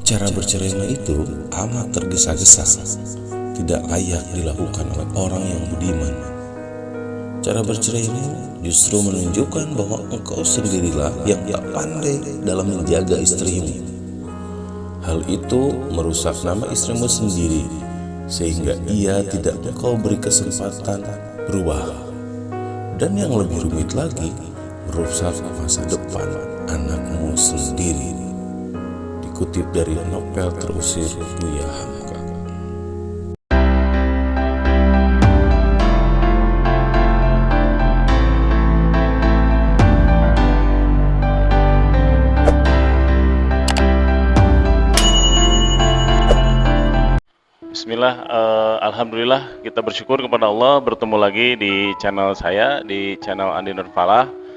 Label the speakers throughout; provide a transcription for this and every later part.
Speaker 1: Cara bercerai itu amat tergesa-gesa, tidak layak dilakukan oleh orang yang budiman. Cara bercerai ini justru menunjukkan bahwa engkau sendirilah yang tak pandai dalam menjaga istrimu. Hal itu merusak nama istrimu sendiri, sehingga ia tidak engkau beri kesempatan berubah. Dan yang lebih rumit lagi, merusak masa depan anakmu sendiri. Dikutip dari novel Terusir Buya Hamka.
Speaker 2: Bismillah, Alhamdulillah kita bersyukur kepada Allah bertemu lagi di channel saya, di channel Andi Nur Falah.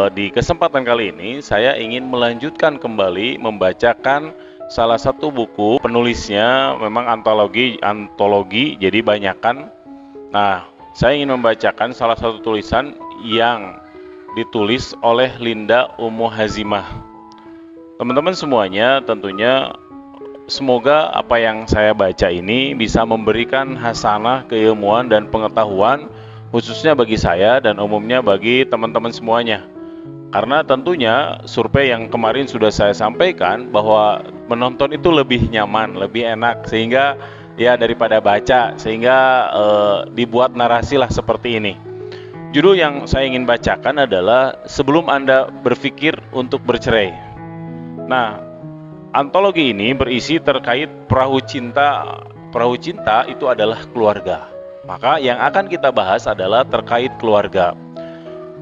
Speaker 2: Di kesempatan kali ini saya ingin melanjutkan kembali membacakan salah satu buku, penulisnya memang antologi jadi banyakan. Nah, saya ingin membacakan salah satu tulisan yang ditulis oleh Linda Ummu Hazimah. Teman-teman semuanya, tentunya semoga apa yang saya baca ini bisa memberikan hasanah keilmuan dan pengetahuan, khususnya bagi saya dan umumnya bagi teman-teman semuanya. Karena tentunya survei yang kemarin sudah saya sampaikan bahwa menonton itu lebih nyaman, lebih enak, sehingga ya daripada baca, sehingga dibuat narasi lah seperti ini. Judul yang saya ingin bacakan adalah Sebelum Anda Berpikir Untuk Bercerai. Nah, antologi ini berisi terkait perahu cinta. Perahu cinta itu adalah keluarga. Maka yang akan kita bahas adalah terkait keluarga.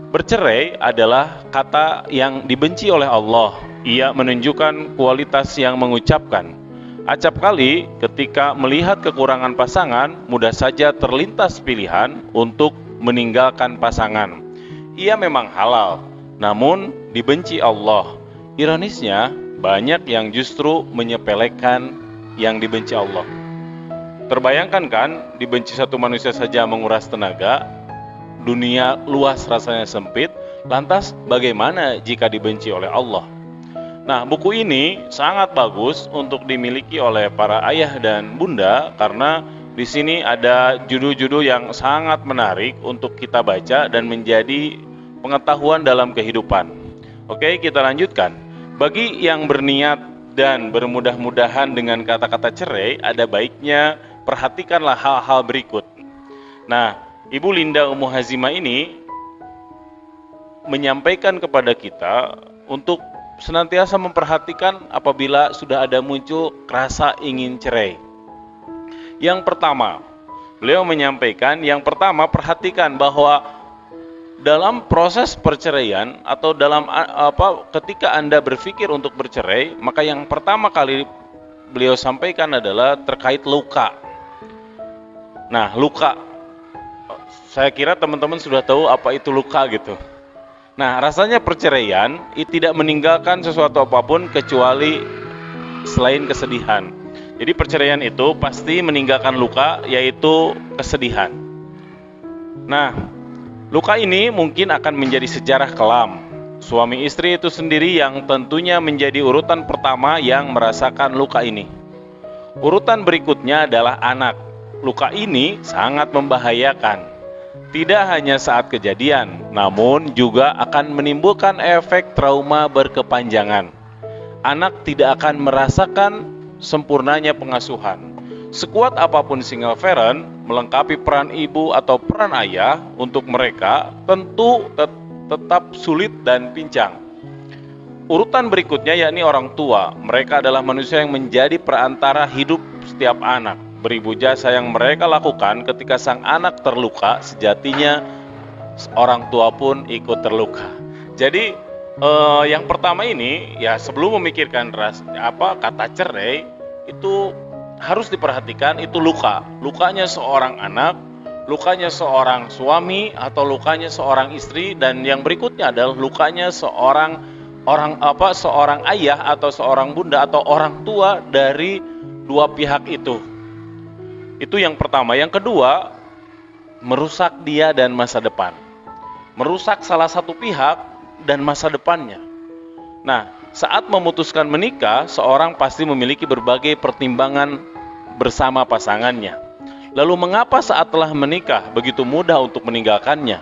Speaker 2: Bercerai adalah kata yang dibenci oleh Allah. Ia menunjukkan kualitas yang mengucapkan. Acap kali ketika melihat kekurangan pasangan, mudah saja terlintas pilihan untuk meninggalkan pasangan. Ia memang halal, namun dibenci Allah. Ironisnya, banyak yang justru menyepelekan yang dibenci Allah. Terbayangkan kan, dibenci satu manusia saja menguras tenaga, dunia luas rasanya sempit, lantas bagaimana jika dibenci oleh Allah? Nah, buku ini sangat bagus untuk dimiliki oleh para ayah dan bunda karena di sini ada judul-judul yang sangat menarik untuk kita baca dan menjadi pengetahuan dalam kehidupan. Oke, kita lanjutkan. Bagi yang berniat dan bermudah-mudahan dengan kata-kata cerai, ada baiknya perhatikanlah hal-hal berikut. Nah, Ibu Linda Ummu Hazimah ini menyampaikan kepada kita untuk senantiasa memperhatikan apabila sudah ada muncul rasa ingin cerai. Yang pertama, beliau menyampaikan, perhatikan bahwa dalam proses perceraian atau ketika Anda berpikir untuk bercerai, maka yang pertama kali beliau sampaikan adalah terkait luka. Nah, luka, saya kira teman-teman sudah tahu apa itu luka gitu. Nah, rasanya perceraian itu tidak meninggalkan sesuatu apapun kecuali selain kesedihan. Jadi perceraian itu pasti meninggalkan luka, yaitu kesedihan. Nah, luka ini mungkin akan menjadi sejarah kelam. Suami istri itu sendiri yang tentunya menjadi urutan pertama yang merasakan luka ini. Urutan berikutnya adalah anak. Luka ini sangat membahayakan. Tidak hanya saat kejadian, namun juga akan menimbulkan efek trauma berkepanjangan. Anak tidak akan merasakan sempurnanya pengasuhan. Sekuat apapun single parent melengkapi peran ibu atau peran ayah, untuk mereka tentu tetap sulit dan pincang. Urutan berikutnya yakni orang tua. Mereka adalah manusia yang menjadi perantara hidup setiap anak. Beribu jasa yang mereka lakukan ketika sang anak terluka, sejatinya orang tua pun ikut terluka. Jadi yang pertama ini ya, sebelum memikirkan kata cerai, itu harus diperhatikan itu luka. Lukanya seorang anak, lukanya seorang suami, atau lukanya seorang istri, dan yang berikutnya adalah lukanya seorang ayah atau seorang bunda atau orang tua dari dua pihak itu. Itu yang pertama. Yang kedua, merusak dia dan masa depan. Merusak salah satu pihak dan masa depannya. Nah, Saat memutuskan menikah, seorang pasti memiliki berbagai pertimbangan bersama pasangannya. Lalu mengapa saat telah menikah begitu mudah untuk meninggalkannya?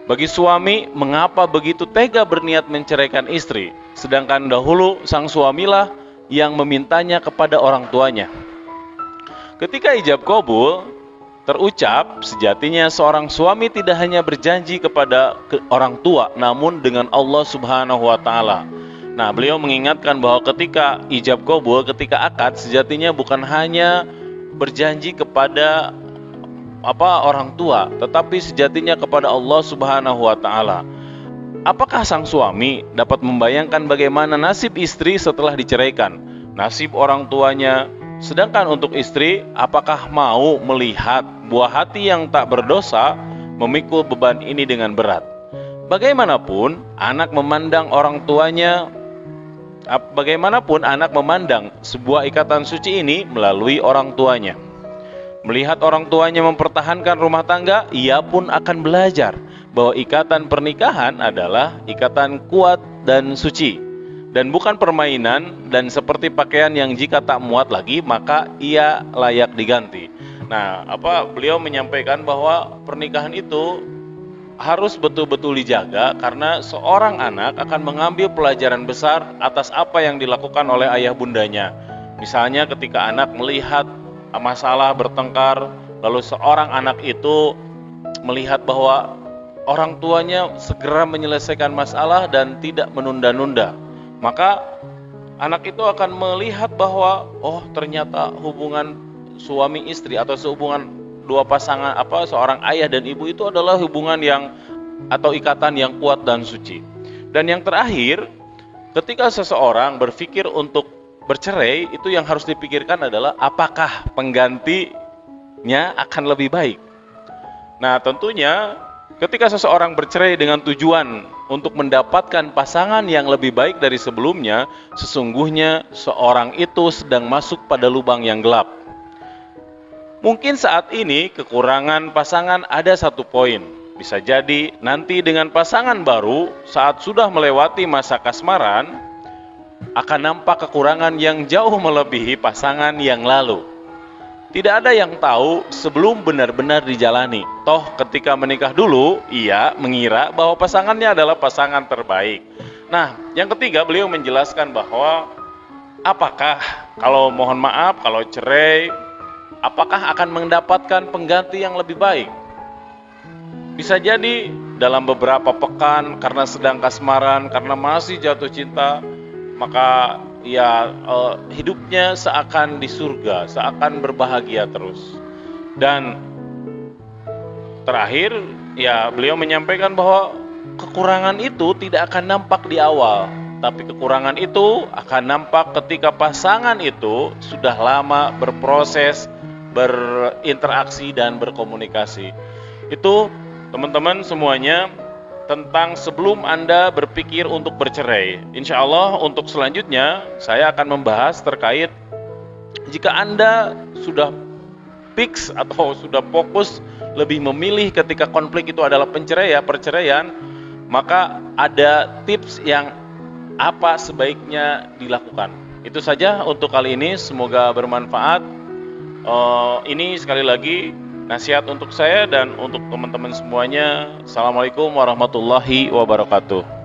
Speaker 2: Bagi suami, mengapa begitu tega berniat menceraikan istri, sedangkan dahulu sang suamilah yang memintanya kepada orang tuanya? Ketika ijab kabul terucap, sejatinya seorang suami tidak hanya berjanji kepada orang tua, namun dengan Allah Subhanahu wa Ta'ala. Nah, beliau mengingatkan bahwa ketika ijab kabul, ketika akad, sejatinya bukan hanya berjanji kepada orang tua, tetapi sejatinya kepada Allah Subhanahu wa Ta'ala. Apakah sang suami dapat membayangkan bagaimana nasib istri setelah diceraikan, nasib orang tuanya? Sedangkan untuk istri, apakah mau melihat buah hati yang tak berdosa memikul beban ini dengan berat? Bagaimanapun anak memandang sebuah ikatan suci ini melalui orang tuanya. Melihat orang tuanya mempertahankan rumah tangga, ia pun akan belajar bahwa ikatan pernikahan adalah ikatan kuat dan suci, dan bukan permainan dan seperti pakaian yang jika tak muat lagi maka ia layak diganti. Nah, beliau menyampaikan bahwa pernikahan itu harus betul-betul dijaga karena seorang anak akan mengambil pelajaran besar atas apa yang dilakukan oleh ayah bundanya. Misalnya ketika anak melihat masalah bertengkar, lalu seorang anak itu melihat bahwa orang tuanya segera menyelesaikan masalah dan tidak menunda-nunda, maka anak itu akan melihat bahwa ternyata hubungan suami istri atau sehubungan dua pasangan seorang ayah dan ibu itu adalah hubungan atau ikatan yang kuat dan suci. Dan yang terakhir, ketika seseorang berpikir untuk bercerai, itu yang harus dipikirkan adalah apakah penggantinya akan lebih baik. Nah, tentunya ketika seseorang bercerai dengan tujuan untuk mendapatkan pasangan yang lebih baik dari sebelumnya, sesungguhnya seorang itu sedang masuk pada lubang yang gelap. Mungkin saat ini kekurangan pasangan ada satu poin. Bisa jadi nanti dengan pasangan baru, saat sudah melewati masa kasmaran, akan nampak kekurangan yang jauh melebihi pasangan yang lalu. Tidak ada yang tahu sebelum benar-benar dijalani. Toh ketika menikah dulu, ia mengira bahwa pasangannya adalah pasangan terbaik. Nah, yang ketiga, beliau menjelaskan bahwa apakah kalau cerai, apakah akan mendapatkan pengganti yang lebih baik? Bisa jadi dalam beberapa pekan karena sedang kasmaran, karena masih jatuh cinta, maka hidupnya seakan di surga, seakan berbahagia terus. Dan terakhir, beliau menyampaikan bahwa kekurangan itu tidak akan nampak di awal, tapi kekurangan itu akan nampak ketika pasangan itu sudah lama berproses, berinteraksi dan berkomunikasi. Itu teman-teman semuanya tentang sebelum Anda berpikir untuk bercerai. Insya Allah untuk selanjutnya saya akan membahas terkait jika Anda sudah fix atau sudah fokus lebih memilih ketika konflik itu adalah perceraian, maka ada tips yang apa sebaiknya dilakukan. Itu saja untuk kali ini, semoga bermanfaat. Ini sekali lagi nasihat untuk saya dan untuk teman-teman semuanya. Assalamualaikum warahmatullahi wabarakatuh.